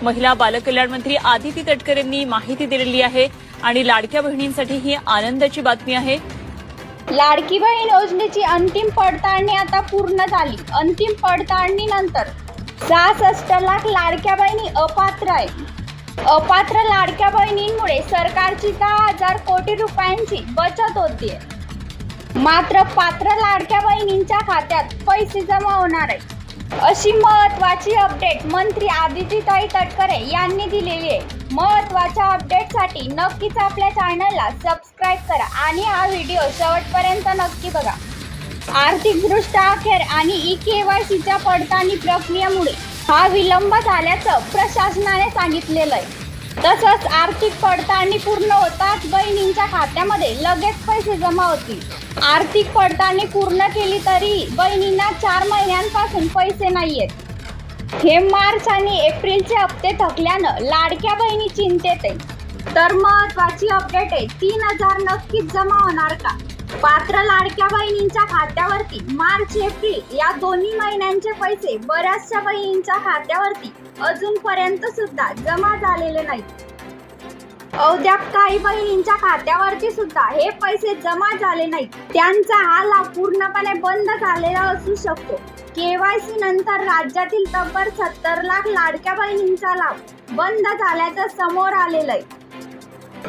महिला बालकल्याण मंत्री आदिती तटकरे यांनी माहिती दिलेली आहे आणि लाडक्या बहिणींसाठी ही आनंदाची बातमी आहे। लाडकी बहीण योजनेची अंतिम पडताळणी आता पूर्ण झाली। अंतिम पडताळणीनंतर 66 लाख लाडक्या बहिणी अपात्र आहेत। अपात्र लाडक्या बहिणींमुळे सरकारची 10,000 कोटी रुपयांची बचत होतीये। मात्र पात्र लाडक्या बहिणींच्या खात्यात पैसे जमा होणार आहेत अशी महत्त्वाची अपडेट मंत्री आदितीताई तटकरे यांनी दिलेली आहे। महत्त्वाच्या अपडेटसाठी नक्कीच आपल्या चॅनलला सबस्क्राइब करा आणि हा व्हिडिओ शेवटपर्यंत नक्की बघा। आर्थिकदृष्ट्या अखेर आणि ई-केवायसीच्या पडताळणी प्रक्रियेमुळे हा विलंब झाल्याचं प्रशासनाने सांगितलेलं आहे। तसंच आर्थिक पडताळणी पूर्ण होताच बहिणींच्या खात्यामध्ये लगेच पैसे जमा होतील। आर्थिक पडताळणी पूर्ण केली तरी बहिणींना 4 महिन्यांपासून पैसे नाहीयेत। हे मार्च आणि एप्रिलचे हप्ते थकल्यानं लाडक्या बहिणी चिंतेत आहेत। तर महत्त्वाची अपडेट आहे, 3,000 नक्कीच जमा होणार का? पात्र लाडक्या बहिणींच्या खात्यावरती मार्च एप्रिल या दोन्ही महिन्यांचे पैसे बऱ्याचशा बहिणींच्या खात्यावरती अजूनपर्यंत सुद्धा जमा झालेले नाहीत। अद्याप काही बहिणींच्या खात्यावरती सुद्धा हे पैसे जमा झाले नाहीत। त्यांचा हा लाभ पूर्णपणे बंद झालेला असू शकतो। केवायसी नंतर राज्यातील तब्बल 70 लाख लाडक्या बहिणींचा लाभ बंद झाल्याचं समोर आलेलं आहे।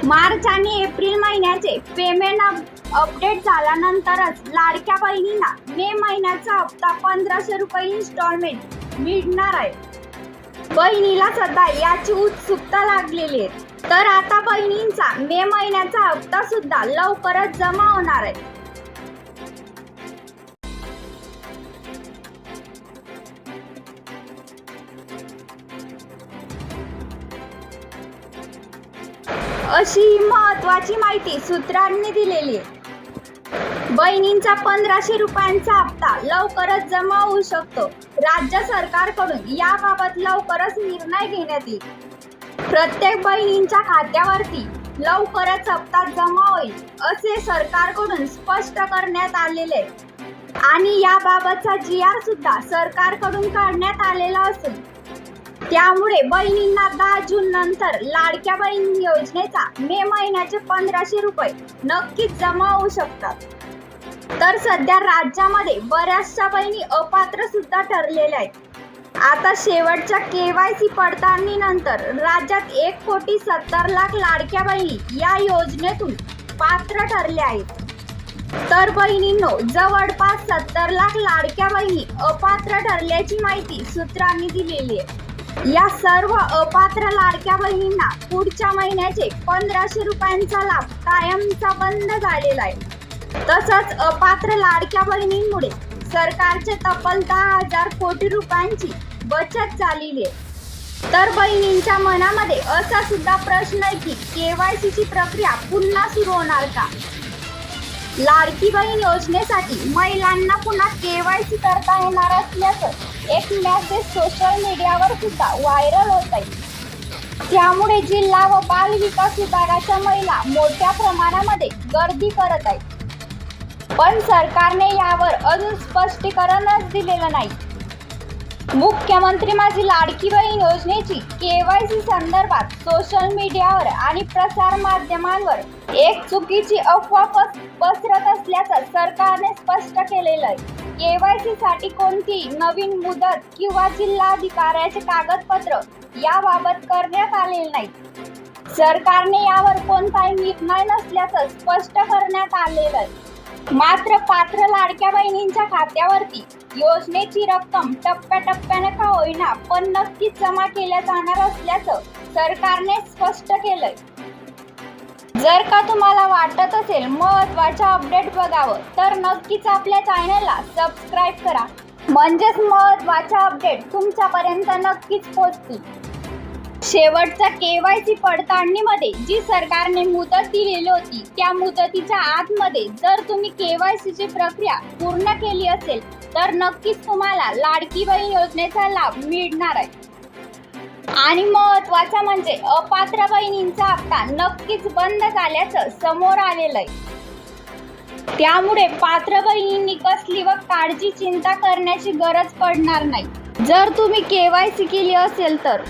मार्च आणि एप्रिल महिन्याचे पेमेंट अपडेट झाल्यानंतरच लाडक्या बहिणींना मे महिन्याचा हप्ता 1,500 रुपये इन्स्टॉलमेंट मिळणार आहे। बहिणीला सध्या याची उत्सुकता लागलेली आहे। तर आता बहिणींचा मे महिन्याचा हप्ता सुद्धा लवकरच जमा होणार आहे। अशी महत्त्वाची माहिती सूत्रांनी दिलेली आहे। बहिणींचा 1,500 रुपयांचा हप्ता लवकरच जमा होऊ शकतो। राज्य सरकारकडून याबाबत लवकरच निर्णय घेण्यात येईल। प्रत्येक बहिणींच्या खात्यावरती लवकरच हप्ता जमा होईल असे सरकारकडून स्पष्ट करण्यात आलेले आहे आणि याबाबतचा GR सुद्धा सरकारकडून काढण्यात आलेला असून त्यामुळे बहिणींना 10 जून नंतर लाडक्या बहीण योजनेचा मे महिन्याचे 1,500 रुपये नक्कीच जमा होऊ शकतात। तर सध्या राज्यामध्ये बऱ्याचशा बहिणी अपात्र सुद्धा ठरलेल्या आहेत। आता शेवटच्या केवायसी पडताळणीनंतर राज्यात 1,70,00,000 लाडक्या बहिणी या योजनेतून पात्र ठरल्या आहेत। तर बहिणींनो, जवळपास 70 लाख लाडक्या बहिणी अपात्र ठरल्याची माहिती सूत्रांनी दिलेली आहे। या सर्व अपात्र लाडक्या बहिणींना पुढच्या महिन्याचे 1,500 रुपयांचा लाभ कायमचा बंद झालेला आहे। तसंच अपात्र लाडक्या बहिणींमुळे सरकारचे तब्बल 10,000 कोटी रुपयांची बचत झालेली आहे। तर बहिणींच्या मनामध्ये असा सुद्धा प्रश्न आहे की केवायसीची प्रक्रिया पुन्हा सुरू होणार का? लाडकी बहीण योजनेसाठी महिलांना पुन्हा केवायसी करता येणार असल्याचं एक मेसेज सोशल मीडियावर सुद्धा व्हायरल होत आहे। त्यामुळे जिल्हा व बाल विकास विभागाच्या महिला मोठ्या प्रमाणामध्ये गर्दी करत आहेत। पण सरकारने यावर अजून स्पष्टीकरणच दिलेलं नाही। मुख्यमंत्री माझी लाडकी बहीण योजनेची केवायसी संदर्भात सोशल मीडियावर आणि प्रसार माध्यमांवर एक चुकीची अफवा पसरत असल्याचं सरकारने स्पष्ट केलेलं आहे। केवायसी साठी कोणती नवीन मुदत किंवा जिल्हाधिकाऱ्याचे कागदपत्र याबाबत करण्यात आलेले नाही। सरकारने यावर कोणताही निर्णय नसल्याचं स्पष्ट करण्यात आलेलं आहे। मात्र पात्र लाडक्या बहिणींच्या खात्यावरती योजनेची रक्कम टप्प्याटप्प्याने का होईना पण नक्कीच जमा केल्या जाणार असल्याचं सरकारने स्पष्ट केलंय। जर का तुम्हाला वाटत असेल महत्त्वाच्या अपडेट बघावं तर नक्कीच आपल्या चॅनलला सबस्क्राइब करा, म्हणजेच महत्त्वाच्या अपडेट तुमच्यापर्यंत नक्कीच पोहोचतील। शेवटच्या केवायसी पडताळणीमध्ये जी सरकारने मुदत दिलेली होती त्या मुदतीच्या आतमध्ये जर तुम्ही केवायसीची प्रक्रिया पूर्ण केली असेल तर नक्कीच तुम्हाला लाडकी बहीण योजनेचा लाभ मिळणार आहे। आणि महत्त्वाचं म्हणजे अपात्र बहिणींचा हप्ता नक्कीच बंद झाल्याचं समोर आलेलं आहे। त्यामुळे पात्र बहिणींनी कसली व काळजी चिंता करण्याची गरज पडणार नाही। जर तुम्ही केवायसी केली असेल तर